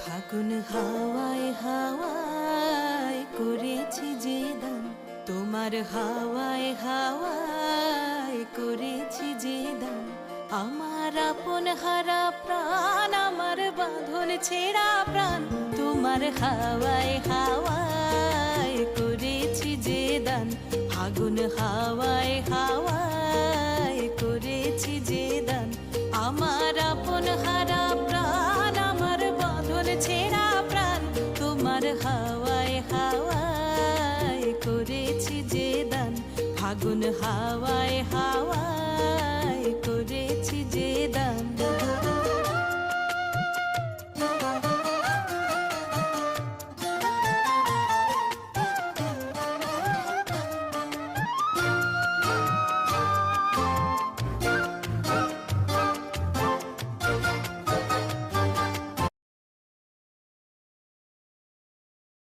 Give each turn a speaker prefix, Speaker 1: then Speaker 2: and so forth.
Speaker 1: ফাগুন হাওয়ায় হাওয়ায় করেছি যে দান, তোমার হাওয়ায় হাওয়ায় করেছি যে দান। আমার আপন হারা প্রাণ, আমার বাঁধন ছেঁড়া প্রাণ, তোমার হাওয়ায় হাওয়ায় করেছি যে দান। ফাগুন হাওয়ায় হাওয়ায় করেছি যে দান। আমার আপন হারা প্রাণ, আমার বাঁধন ছেঁড়া প্রাণ, তোমার হাওয়ায় হাওয়ায় করেছি যে দান। ফাগুন হাওয়ায় হাওয়ায় করেছি যে দান।